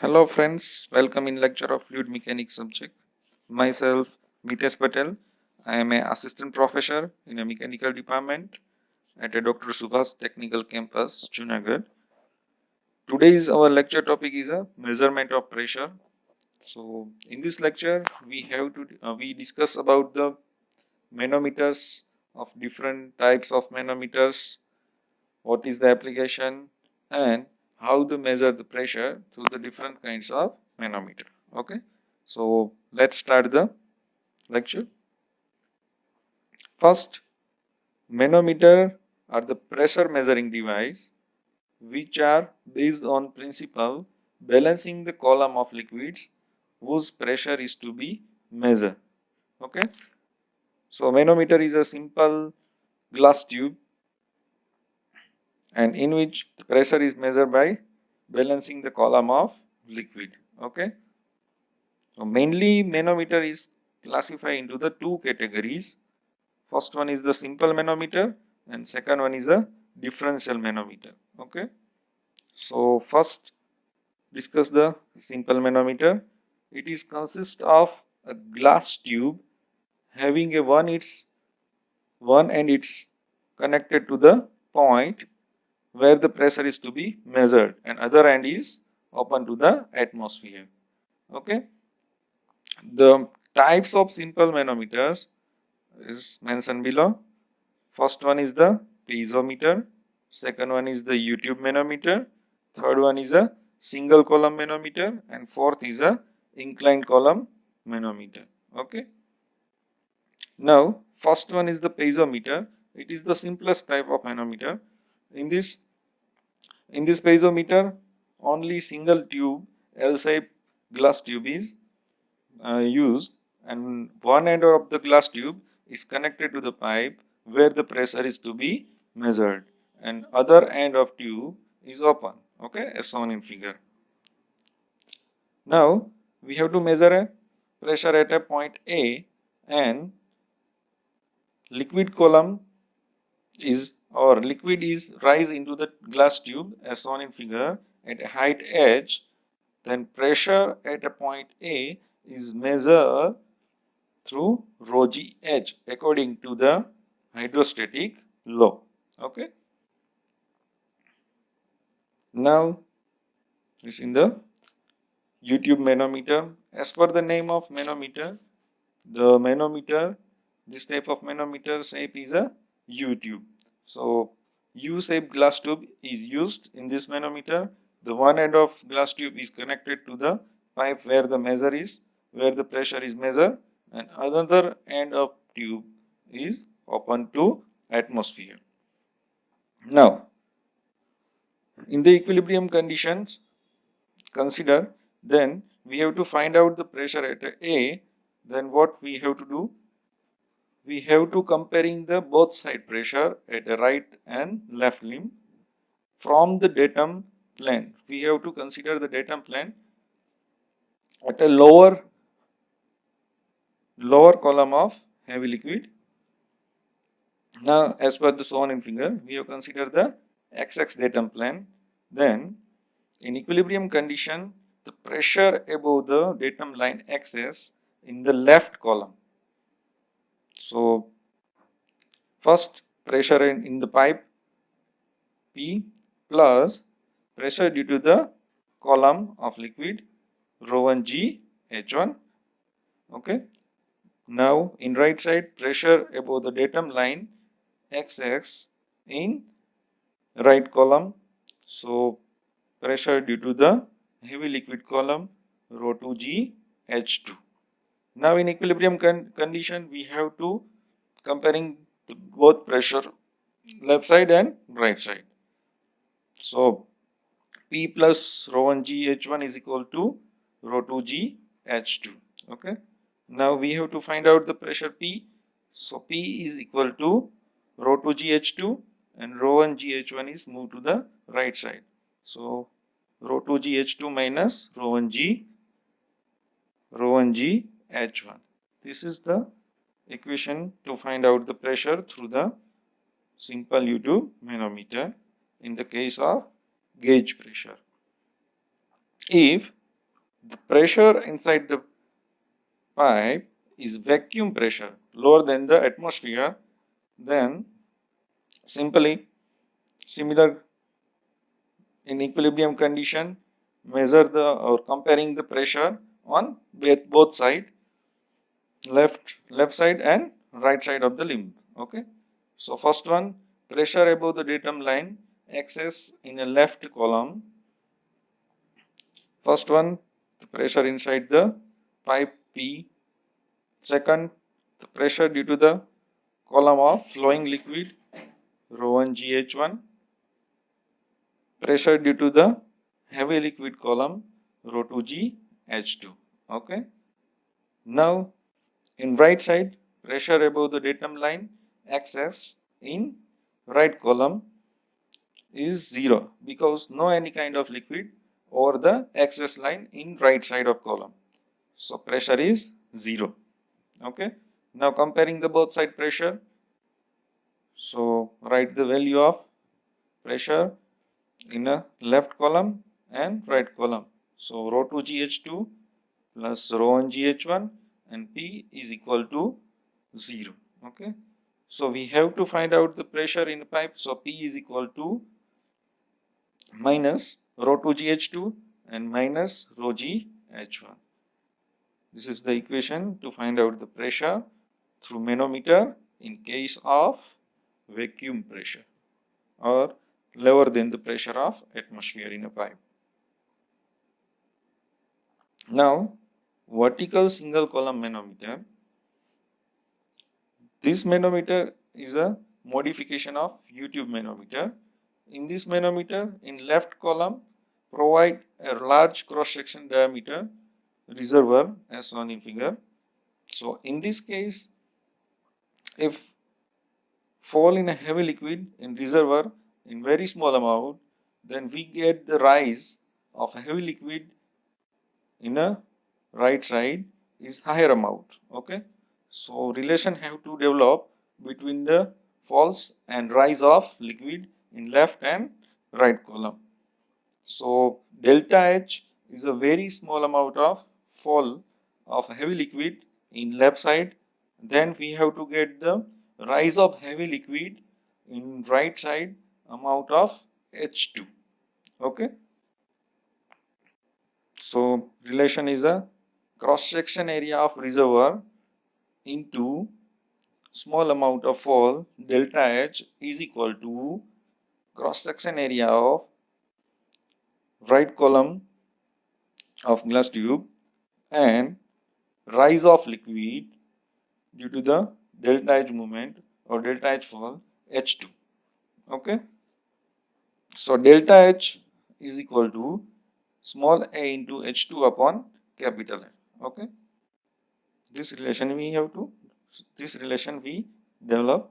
Hello friends, welcome in lecture of fluid mechanics subject. Myself Mitesh Patel. I am a assistant professor in a mechanical department at a Dr. Subhas Technical Campus, Junagadh. Today's our lecture topic is a measurement of pressure. So in this lecture we discuss about the manometers of different types of manometers, what is the application and how to measure the pressure through the different kinds of manometer. Okay, so let's start the lecture. First, manometer are the pressure measuring device which are based on principle balancing the column of liquids whose pressure is to be measured. Okay, so manometer is a simple glass tube and in which the pressure is measured by balancing the column of liquid. Okay, so mainly manometer is classified into the two categories. First one is the simple manometer and second one is a differential manometer. Okay, so first discuss the simple manometer. It is consist of a glass tube having a one end it's connected to the point where the pressure is to be measured and other end is open to the atmosphere. Okay, the types of simple manometers is mentioned below. First one is the piezometer, second one is the U-tube manometer, third one is a single column manometer and fourth is a inclined column manometer. Okay, now first one is the piezometer. It is the simplest type of manometer. in this In this piezometer, only single tube, L-shaped glass tube is used, and one end of the glass tube is connected to the pipe where the pressure is to be measured, and other end of tube is open. Okay, as shown in figure. Now we have to measure a pressure at a point A, and liquid column is or liquid is rise into the glass tube as shown in figure at a height h. Then pressure at a point A is measured through rho g h according to the hydrostatic law. Okay. Now this in the U-tube manometer. As per the name of manometer, the manometer, this type of manometer shape is a U-tube. So U-shaped glass tube is used in this manometer. The one end of glass tube is connected to the pipe where the measure is, where the pressure is measured, and another end of tube is open to atmosphere. Now, in the equilibrium conditions, consider then we have to find out the pressure at A. Then what we have to do? We have to comparing the both side pressure at the right and left limb from the datum plane. We have to consider the datum plane at a lower column of heavy liquid. Now, as per the shown in figure, we have considered the XX datum plane. Then, in equilibrium condition, the pressure above the datum line axis in the left column. So, first pressure in the pipe P plus pressure due to the column of liquid rho 1 G H1. Okay. Now in right side pressure above the datum line XX in right column. So pressure due to the heavy liquid column rho 2 G H2. Now in equilibrium condition we have to comparing both pressure left side and right side. So P plus rho 1 G H1 is equal to rho 2 G H2. Okay. Now we have to find out the pressure P. So P is equal to rho 2 G H2 and rho 1 G H1 is moved to the right side. So rho 2 G H2 minus rho 1 G H1. This is the equation to find out the pressure through the simple U-tube manometer in the case of gauge pressure. If The pressure inside the pipe is vacuum pressure lower than the atmosphere, then simply similar in equilibrium condition measure the or comparing the pressure on both side, left side and right side of the limb. Okay, so first one, pressure above the datum line excess in a left column. First one, the pressure inside the pipe P. Second, the pressure due to the column of flowing liquid rho 1 GH1. Pressure due to the heavy liquid column rho 2 GH2. Okay. Now in right side, pressure above the datum line excess in right column is 0 because no any kind of liquid over the XS line in right side of column. So pressure is 0. Okay. Now comparing the both side pressure. So write the value of pressure in a left column and right column. So rho 2 GH2 plus rho 1 GH1 and P is equal to 0. Okay. So we have to find out the pressure in the pipe. So P is equal to minus rho 2 GH2 and minus rho GH1. This is the equation to find out the pressure through manometer in case of vacuum pressure or lower than the pressure of atmosphere in a pipe. Now, vertical single column manometer. This manometer is a modification of U-tube manometer. In this manometer, in left column, provide a large cross-section diameter reservoir as shown in figure. So, in this case, if fall in a heavy liquid in reservoir in very small amount, then we get the rise of a heavy liquid in a right side is higher amount. Okay, so relation have to develop between the falls and rise of liquid in left and right column. So delta H is a very small amount of fall of heavy liquid in left side. Then we have to get the rise of heavy liquid in right side amount of H2. Okay. So relation is a cross section area of reservoir into small amount of fall delta H is equal to cross section area of right column of glass tube and rise of liquid due to the delta H movement or delta H fall H2. Okay. So delta H is equal to small a into H2 upon capital H. Okay. This relation we develop.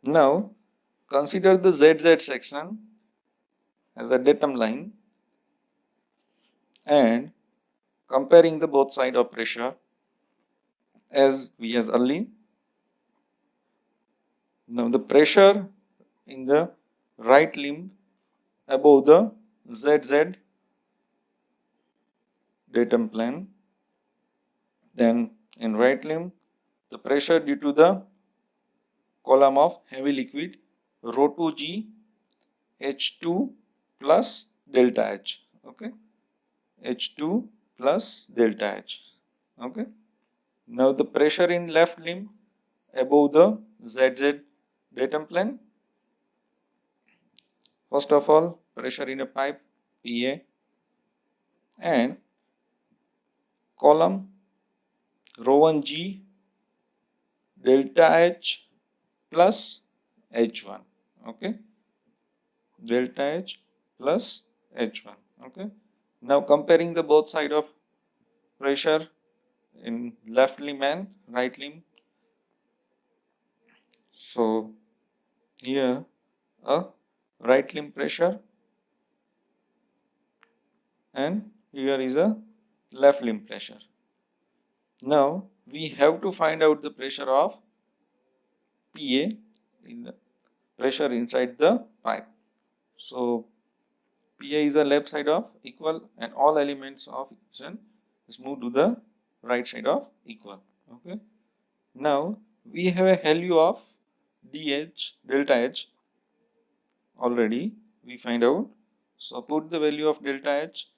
Now consider the ZZ section as a datum line and comparing the both side of pressure as we as early. Now the pressure in the right limb above the ZZ datum plane. Then in right limb, the pressure due to the column of heavy liquid rho 2 G H2 plus delta H. Okay, H2 plus delta H. Okay. Now the pressure in left limb above the ZZ datum plane. First of all, pressure in a pipe PA and column rho 1 G delta H plus H1. Okay, delta H plus H1. Okay. Now comparing the both side of pressure in left limb and right limb. So here a right limb pressure and here is a left limb pressure. Now we have to find out the pressure of PA in the pressure inside the pipe. So PA is the left side of equal and all elements of equation is moved to the right side of equal. Okay. Now we have a value of DH, delta H already we find out. So put the value of delta H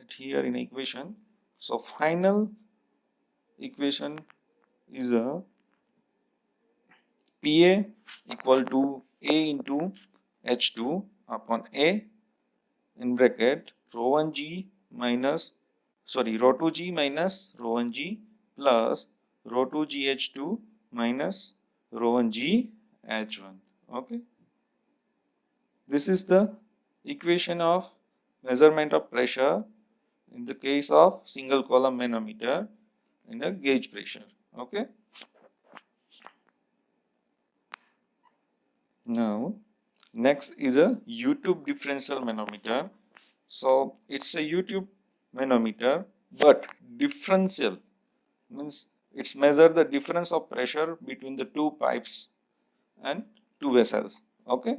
at here in equation. So final equation is a PA equal to A into H2 upon A in bracket rho 1 G minus rho 2 G minus rho 1 G plus rho 2 GH2 minus rho 1 G H1. Okay. This is the equation of measurement of pressure in the case of single column manometer in a gauge pressure. Okay. Now next is a U-tube differential manometer. So it's a U-tube manometer but differential means it's measure the difference of pressure between the two pipes and two vessels. Okay.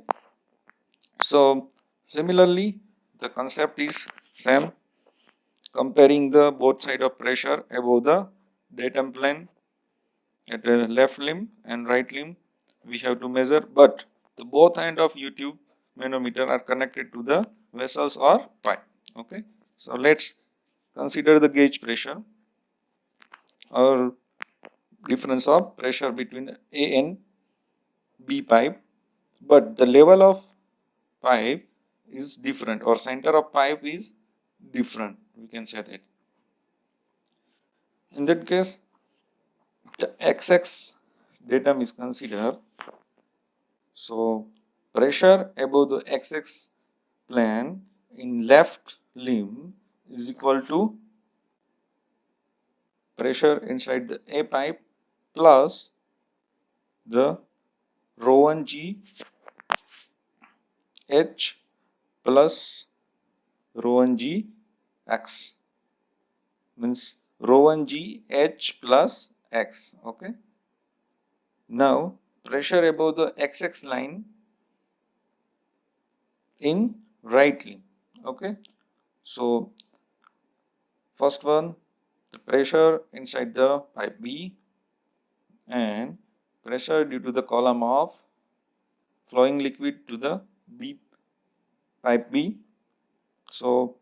So similarly the concept is same, comparing the both side of pressure above the datum plane at the left limb and right limb we have to measure, but the both end of U-tube manometer are connected to the vessels or pipe. Okay. So let's consider the gauge pressure or difference of pressure between A and B pipe, but the level of pipe is different or center of pipe is different, we can say that. In that case the XX datum is considered. So pressure above the XX plane in left limb is equal to pressure inside the A pipe plus the rho 1 G H plus rho 1 G X, means rho 1 G H plus X. Okay. Now pressure above the XX line in right limb. Okay. So first one, the pressure inside the pipe B and pressure due to the column of flowing liquid to the B pipe B. So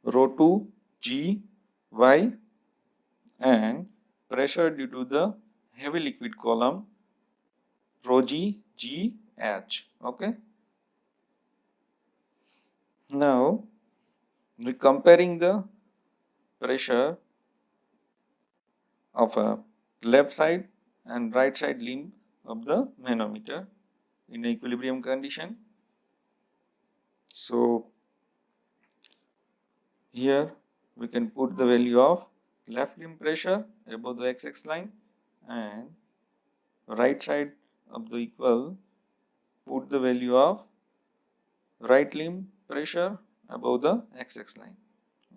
rho 2 G Y and pressure due to the heavy liquid column rho G G H. Okay. Now we comparing the pressure of a left side and right side limb of the manometer in equilibrium condition. So here we can put the value of left limb pressure above the XX line and right side of the equal put the value of right limb pressure above the XX line.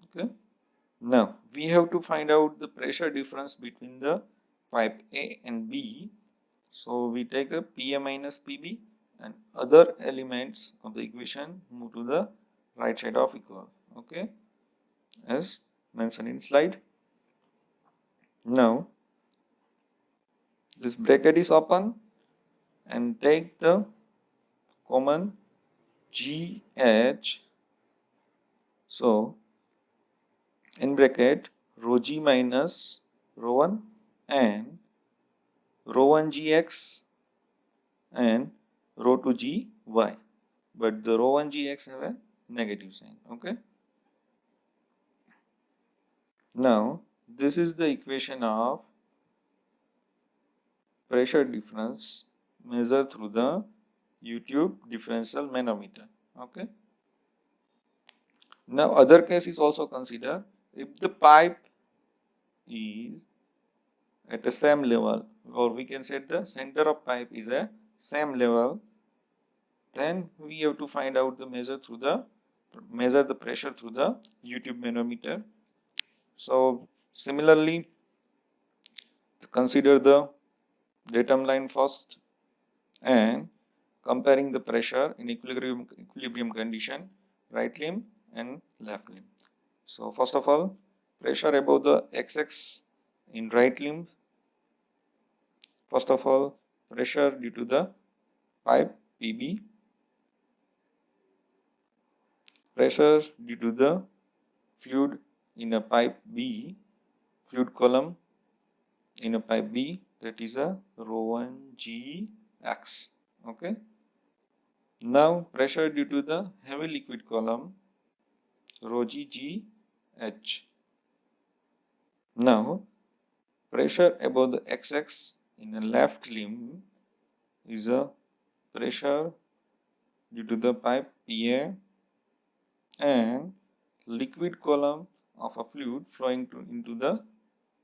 Okay. Now we have to find out the pressure difference between the pipe A and B. So we take a PA minus PB and other elements of the equation move to the right side of equal. Okay, as mentioned in slide. Now this bracket is open and take the common GH. So in bracket rho G minus rho 1 and rho 1 GX and rho 2 GY, but the rho 1 GX have a negative sign. Okay. Now this is the equation of pressure difference measured through the U-tube differential manometer. Okay. Now other case is also considered. If the pipe is at the same level, or we can say the center of pipe is a same level, then we have to find out the measure the pressure through the U-tube manometer. So similarly, consider the datum line first and comparing the pressure in equilibrium condition, right limb and left limb. So first of all, pressure above the XX in right limb. First of all, pressure due to the pipe PB, pressure due to the fluid in a pipe B, fluid column in a pipe B, that is a rho 1 Gx. Okay. Now pressure due to the heavy liquid column, rho G Gh. Now pressure above the XX in the left limb is a pressure due to the pipe PA and liquid column of a fluid flowing into the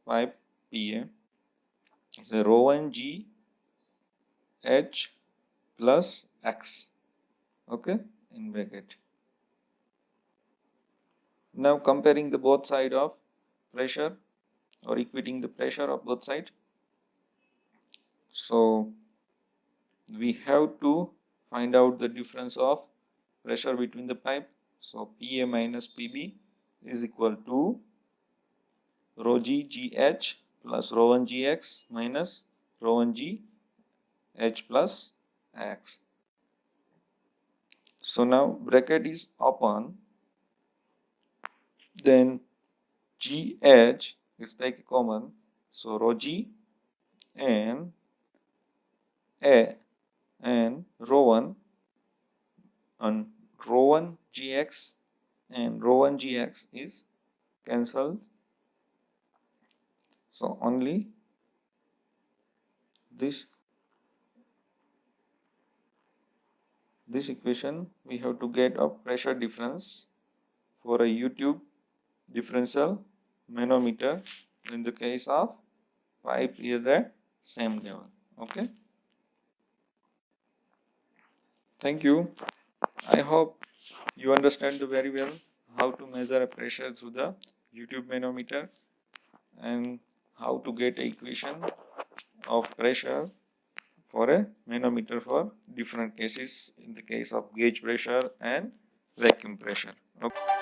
pipe PA is a rho 1 G H plus X, okay, in bracket. Now comparing the both side of pressure or equating the pressure of both sides. So we have to find out the difference of pressure between the pipe. So PA minus PB is equal to rho G GH plus rho 1 GX minus rho 1 GH plus X. So now bracket is open, then GH is take common, so rho G and A and rho 1 and rho 1 GX and rho 1 GX is cancelled. So only this equation we have to get a pressure difference for a U-tube differential manometer in the case of pipe is at same level. Okay. Thank you. I hope you understand very well how to measure a pressure through the U-tube manometer and how to get an equation of pressure for a manometer for different cases in the case of gauge pressure and vacuum pressure. Okay.